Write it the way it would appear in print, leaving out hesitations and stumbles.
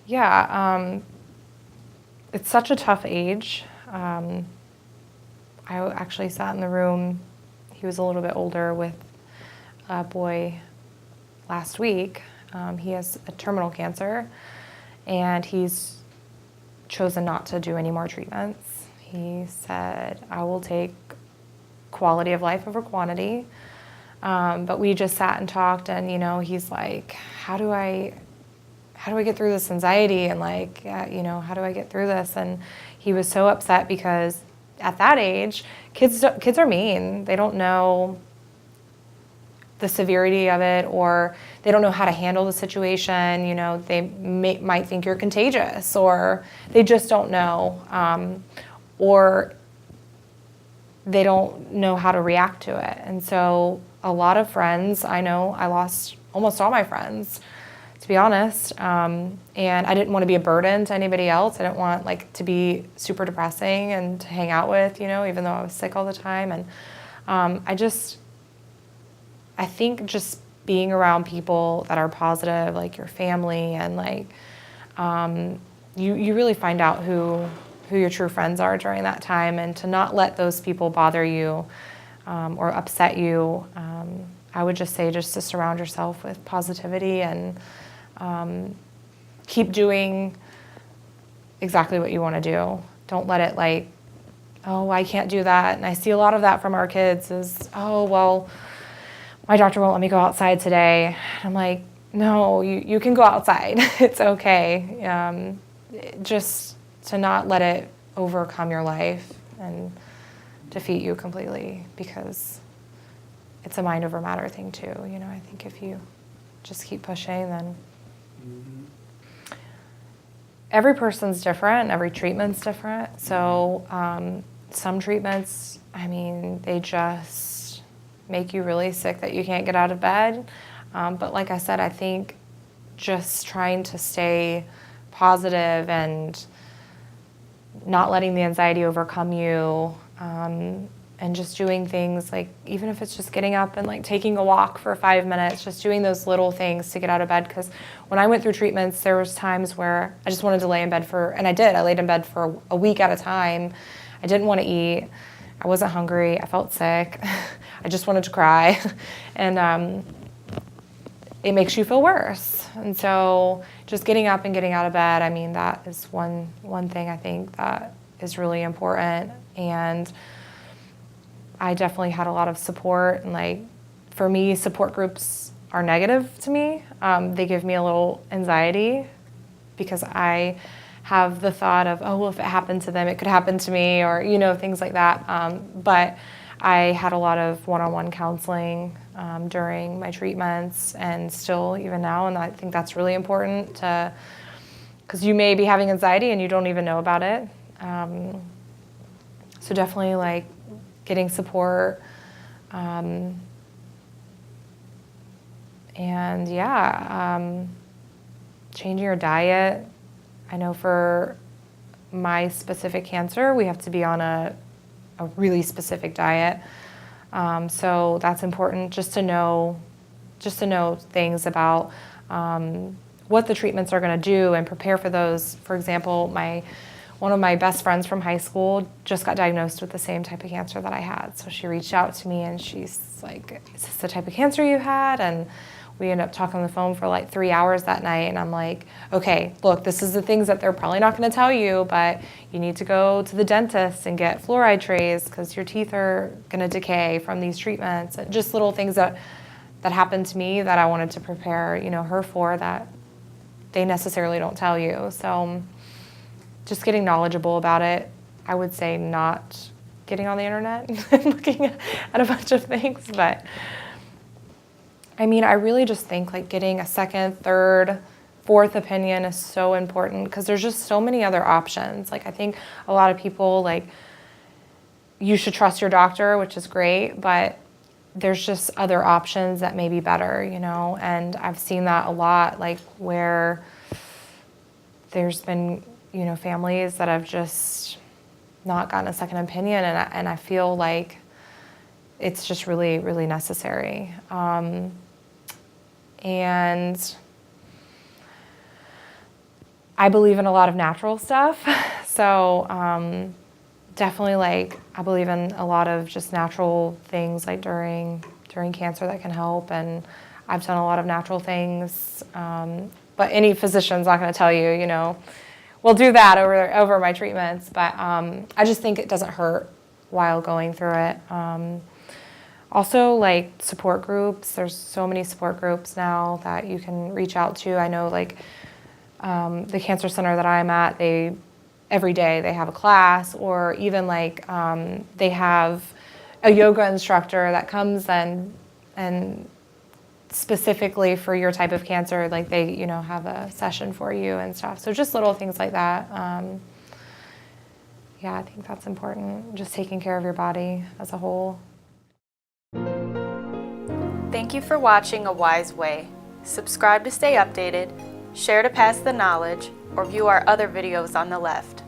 Yeah, it's such a tough age. I actually sat in the room, he was a little bit older, with a boy last week. He has a terminal cancer, and he's chosen not to do any more treatments. He said, I will take quality of life over quantity. But we just sat and talked, and he's like, how do I get through this anxiety, and how do I get through this? And he was so upset because at that age, kids are mean. They don't know the severity of it, or they don't know how to handle the situation. They might think you're contagious, or they just don't know, or they don't know how to react to it. And so a lot of friends, I lost almost all my friends, to be honest. And I didn't want to be a burden to anybody else. I didn't want to be super depressing and to hang out with, even though I was sick all the time. And I think just being around people that are positive, like your family, and you really find out who your true friends are during that time, and to not let those people bother you or upset you. I would just say just to surround yourself with positivity, and keep doing exactly what you want to do. Don't let it oh, I can't do that. And I see a lot of that from our kids is, oh, well, my doctor won't let me go outside today. And I'm like, no, you can go outside. It's okay. Just to not let it overcome your life and defeat you completely, because it's a mind over matter thing too. I think if you just keep pushing, then every person's different, every treatment's different. So some treatments, they just make you really sick that you can't get out of bed. But like I said, I think just trying to stay positive and not letting the anxiety overcome you, and just doing things even if it's just getting up and taking a walk for 5 minutes, just doing those little things to get out of bed. Because when I went through treatments, there was times where I just wanted to lay in bed and I laid in bed for a week at a time. I didn't want to eat. I wasn't hungry. I felt sick. I just wanted to cry. And it makes you feel worse. And so just getting up and getting out of bed, that is one thing I think that is really important. And I definitely had a lot of support. And for me, support groups are negative to me. They give me a little anxiety because I have the thought of, oh, well, if it happened to them, it could happen to me, or, things like that. But I had a lot of one-on-one counseling during my treatments, and still even now, and I think that's really important because you may be having anxiety and you don't even know about it. So definitely getting support, and changing your diet. I know for my specific cancer, we have to be on a really specific diet. So that's important just to know things about what the treatments are going to do and prepare for those. For example, one of my best friends from high school just got diagnosed with the same type of cancer that I had. So she reached out to me and she's like, is this the type of cancer you had? And we ended up talking on the phone for 3 hours that night. And I'm like, okay, look, this is the things that they're probably not going to tell you, but you need to go to the dentist and get fluoride trays because your teeth are going to decay from these treatments. And just little things that happened to me that I wanted to prepare, her for, that they necessarily don't tell you. So just getting knowledgeable about it. I would say not getting on the internet and looking at a bunch of things, but I really just think getting a second, third, fourth opinion is so important because there's just so many other options. I think a lot of people, you should trust your doctor, which is great, but there's just other options that may be better, and I've seen that a lot, where there's been, families that have just not gotten a second opinion, and I feel like it's just really, really necessary. And I believe in a lot of natural stuff. So definitely like I believe in a lot of just natural things like during cancer that can help, and I've done a lot of natural things. But any physician's not going to tell you, you know, we'll do that over my treatments. But I just think it doesn't hurt while going through it. Also, like support groups. There's so many support groups now that you can reach out to. I know, like the cancer center that I'm at, every day they have a class, or even like they have a yoga instructor that comes and specifically for your type of cancer, like they, you know, have a session for you and stuff. So just little things like that. Yeah, I think that's important. Just taking care of your body as a whole. Thank you for watching A Wise Way. Subscribe to stay updated, share to pass the knowledge, or view our other videos on the left.